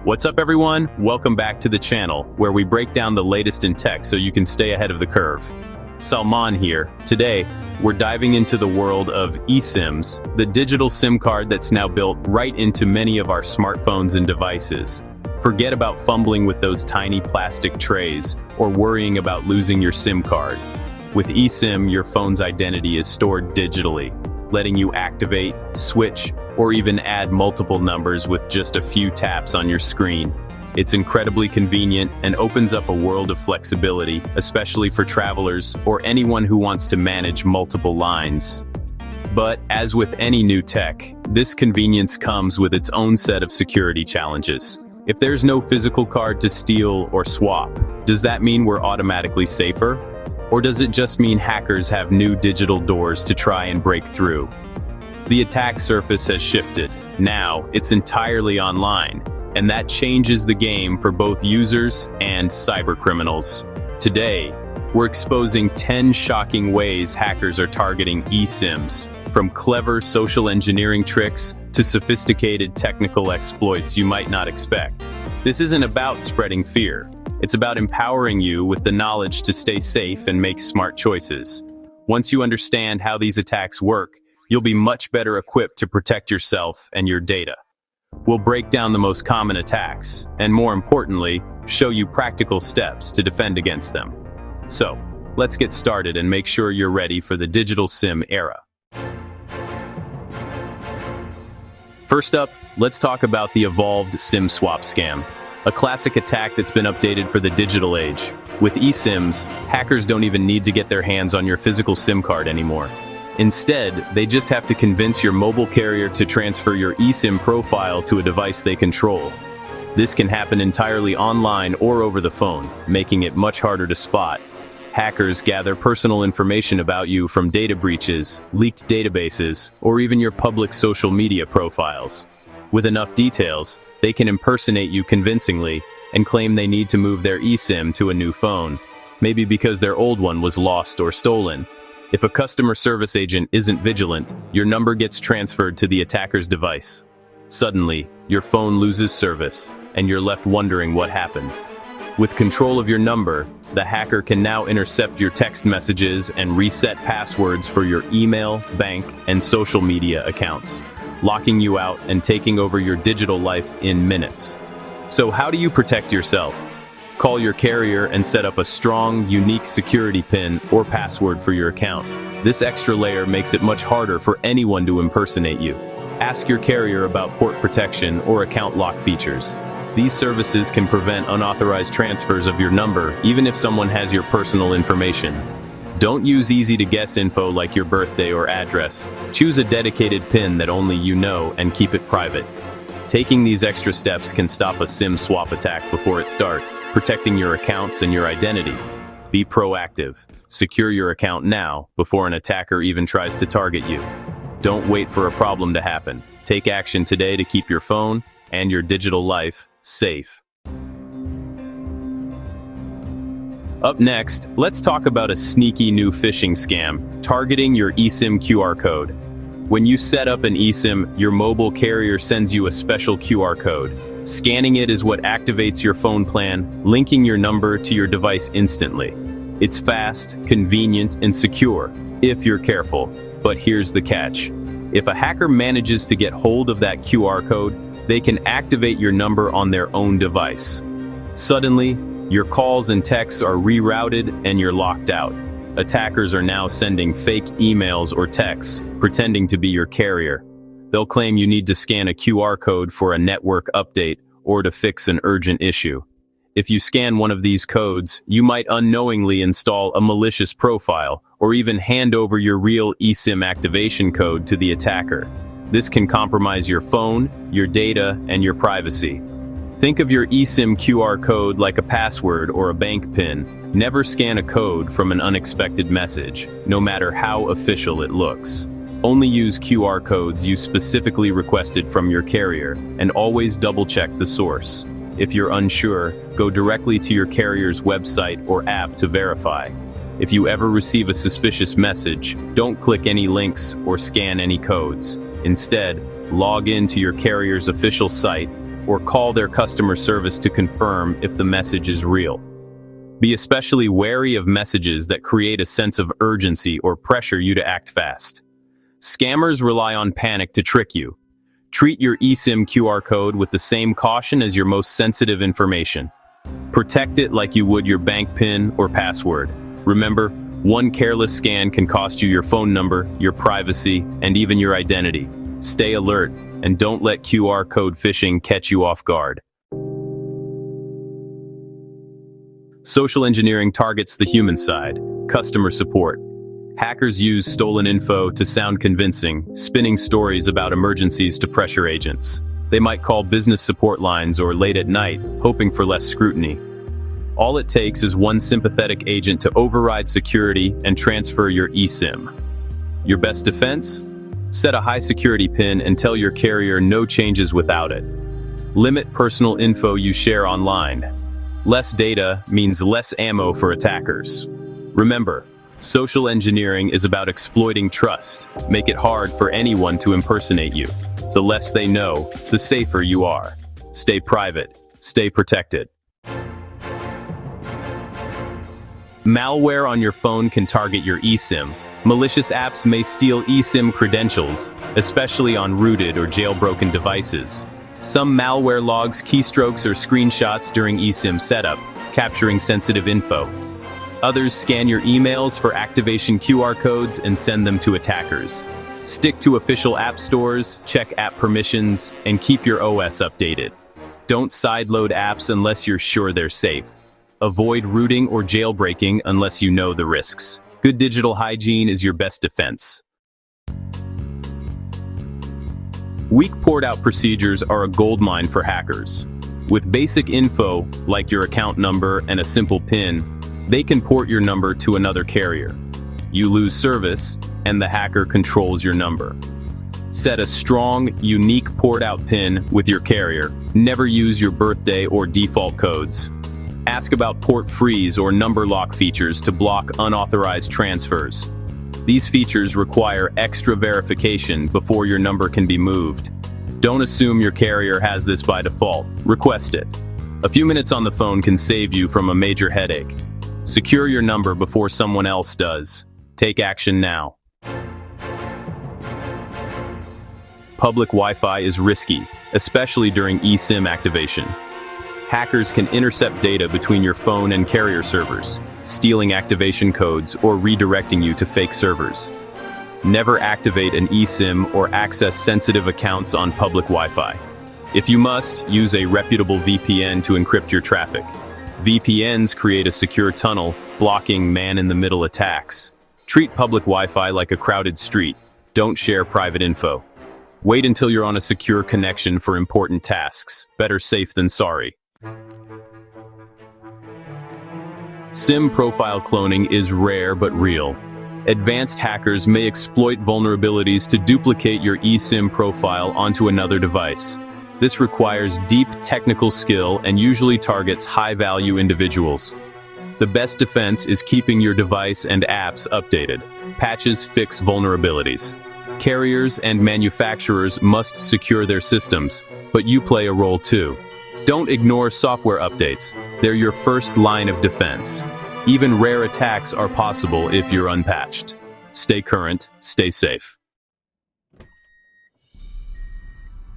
What's up everyone? Welcome back to the channel, where we break down the latest in tech so you can stay ahead of the curve. Salman here. Today, we're diving into the world of eSIMs, the digital SIM card that's now built right into many of our smartphones and devices. Forget about fumbling with those tiny plastic trays or worrying about losing your SIM card. With eSIM, your phone's identity is stored digitally, letting you activate, switch, or even add multiple numbers with just a few taps on your screen. It's incredibly convenient and opens up a world of flexibility, especially for travelers or anyone who wants to manage multiple lines. But as with any new tech, this convenience comes with its own set of security challenges. If there's no physical card to steal or swap, does that mean we're automatically safer? Or does it just mean hackers have new digital doors to try and break through? The attack surface has shifted. Now, it's entirely online, and that changes the game for both users and cybercriminals. Today, we're exposing 10 shocking ways hackers are targeting eSIMs, from clever social engineering tricks to sophisticated technical exploits you might not expect. This isn't about spreading fear. It's about empowering you with the knowledge to stay safe and make smart choices. Once you understand how these attacks work, you'll be much better equipped to protect yourself and your data. We'll break down the most common attacks, and more importantly, show you practical steps to defend against them. So, let's get started and make sure you're ready for the digital SIM era. First up, let's talk about the evolved SIM swap scam. A classic attack that's been updated for the digital age. With eSIMs, hackers don't even need to get their hands on your physical SIM card anymore. Instead, they just have to convince your mobile carrier to transfer your eSIM profile to a device they control. This can happen entirely online or over the phone, making it much harder to spot. Hackers gather personal information about you from data breaches, leaked databases, or even your public social media profiles. With enough details, they can impersonate you convincingly and claim they need to move their eSIM to a new phone, maybe because their old one was lost or stolen. If a customer service agent isn't vigilant, your number gets transferred to the attacker's device. Suddenly, your phone loses service, and you're left wondering what happened. With control of your number, the hacker can now intercept your text messages and reset passwords for your email, bank, and social media accounts, locking you out and taking over your digital life in minutes. So how do you protect yourself? Call your carrier and set up a strong, unique security PIN or password for your account. This extra layer makes it much harder for anyone to impersonate you. Ask your carrier about port protection or account lock features. These services can prevent unauthorized transfers of your number, even if someone has your personal information. Don't use easy-to-guess info like your birthday or address. Choose a dedicated PIN that only you know and keep it private. Taking these extra steps can stop a SIM swap attack before it starts, protecting your accounts and your identity. Be proactive. Secure your account now, before an attacker even tries to target you. Don't wait for a problem to happen. Take action today to keep your phone and your digital life safe. Up next, let's talk about a sneaky new phishing scam, targeting your eSIM QR code. When you set up an eSIM, your mobile carrier sends you a special QR code. Scanning it is what activates your phone plan, linking your number to your device instantly. It's fast, convenient, and secure, if you're careful. But here's the catch. If a hacker manages to get hold of that QR code, they can activate your number on their own device. Suddenly, your calls and texts are rerouted and you're locked out. Attackers are now sending fake emails or texts, pretending to be your carrier. They'll claim you need to scan a QR code for a network update or to fix an urgent issue. If you scan one of these codes, you might unknowingly install a malicious profile or even hand over your real eSIM activation code to the attacker. This can compromise your phone, your data, and your privacy. Think of your eSIM QR code like a password or a bank PIN. Never scan a code from an unexpected message, no matter how official it looks. Only use QR codes you specifically requested from your carrier, and always double-check the source. If you're unsure, go directly to your carrier's website or app to verify. If you ever receive a suspicious message, don't click any links or scan any codes. Instead, log in to your carrier's official site, or call their customer service to confirm if the message is real. Be especially wary of messages that create a sense of urgency or pressure you to act fast. Scammers rely on panic to trick you. Treat your eSIM QR code with the same caution as your most sensitive information. Protect it like you would your bank PIN or password. Remember, one careless scan can cost you your phone number, your privacy, and even your identity. Stay alert, and don't let QR code phishing catch you off guard. Social engineering targets the human side, customer support. Hackers use stolen info to sound convincing, spinning stories about emergencies to pressure agents. They might call business support lines or late at night, hoping for less scrutiny. All it takes is one sympathetic agent to override security and transfer your eSIM. Your best defense? Set a high security PIN and tell your carrier no changes without it. Limit personal info you share online. Less data means less ammo for attackers. Remember, social engineering is about exploiting trust. Make it hard for anyone to impersonate you. The less they know, the safer you are. Stay private. Stay protected. Malware on your phone can target your eSIM. Malicious apps may steal eSIM credentials, especially on rooted or jailbroken devices. Some malware logs keystrokes or screenshots during eSIM setup, capturing sensitive info. Others scan your emails for activation QR codes and send them to attackers. Stick to official app stores, check app permissions, and keep your OS updated. Don't sideload apps unless you're sure they're safe. Avoid rooting or jailbreaking unless you know the risks. Good digital hygiene is your best defense. Weak port-out procedures are a goldmine for hackers. With basic info, like your account number and a simple PIN, they can port your number to another carrier. You lose service, and the hacker controls your number. Set a strong, unique port-out PIN with your carrier. Never use your birthday or default codes. Ask about port freeze or number lock features to block unauthorized transfers. These features require extra verification before your number can be moved. Don't assume your carrier has this by default. Request it. A few minutes on the phone can save you from a major headache. Secure your number before someone else does. Take action now. Public Wi-Fi is risky, especially during eSIM activation. Hackers can intercept data between your phone and carrier servers, stealing activation codes or redirecting you to fake servers. Never activate an eSIM or access sensitive accounts on public Wi-Fi. If you must, use a reputable VPN to encrypt your traffic. VPNs create a secure tunnel, blocking man-in-the-middle attacks. Treat public Wi-Fi like a crowded street. Don't share private info. Wait until you're on a secure connection for important tasks. Better safe than sorry. SIM profile cloning is rare but real. Advanced hackers may exploit vulnerabilities to duplicate your eSIM profile onto another device. This requires deep technical skill and usually targets high-value individuals. The best defense is keeping your device and apps updated. Patches fix vulnerabilities. Carriers and manufacturers must secure their systems, but you play a role too. Don't ignore software updates. They're your first line of defense. Even rare attacks are possible if you're unpatched. Stay current, stay safe.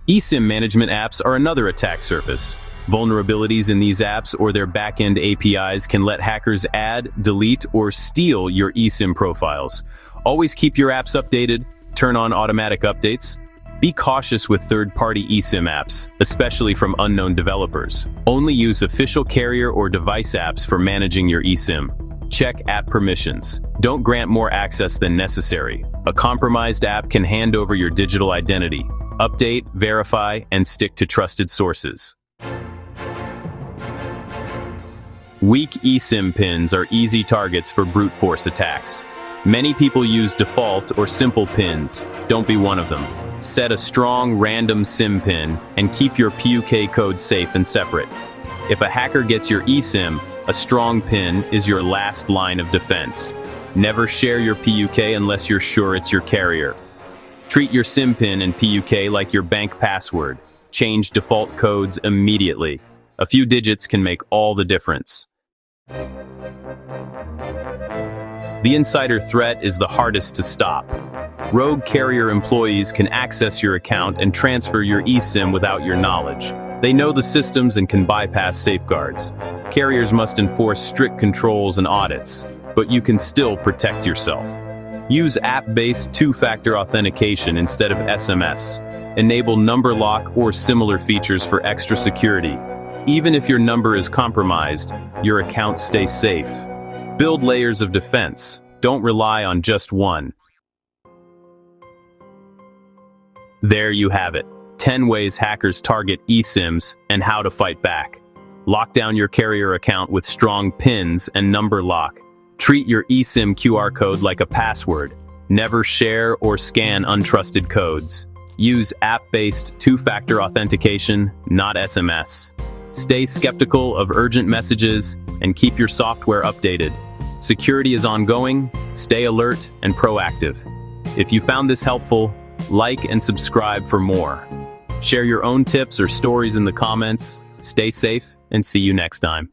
eSIM management apps are another attack surface. Vulnerabilities in these apps or their back-end APIs can let hackers add, delete, or steal your eSIM profiles. Always keep your apps updated, turn on automatic updates. Be cautious with third-party eSIM apps, especially from unknown developers. Only use official carrier or device apps for managing your eSIM. Check app permissions. Don't grant more access than necessary. A compromised app can hand over your digital identity. Update, verify, and stick to trusted sources. Weak eSIM pins are easy targets for brute force attacks. Many people use default or simple pins. Don't be one of them. Set a strong random SIM pin and keep your PUK code safe and separate. If a hacker gets your eSIM, a strong pin is your last line of defense. Never share your PUK unless you're sure it's your carrier. Treat your SIM pin and PUK like your bank password. change default codes immediately. A few digits can make all the difference. The insider threat is the hardest to stop. Rogue carrier employees can access your account and transfer your eSIM without your knowledge. They know the systems and can bypass safeguards. Carriers must enforce strict controls and audits, but you can still protect yourself. Use app-based two-factor authentication instead of SMS. Enable number lock or similar features for extra security. Even if your number is compromised, your account stays safe. Build layers of defense. Don't rely on just one. There you have it. 10 ways hackers target eSIMs and how to fight back. Lock down your carrier account with strong PINs and number lock. Treat your eSIM QR code like a password. Never share or scan untrusted codes. Use app-based two-factor authentication, not SMS. Stay skeptical of urgent messages and keep your software updated. Security is ongoing, stay alert and proactive. If you found this helpful, like and subscribe for more. Share your own tips or stories in the comments. Stay safe and see you next time.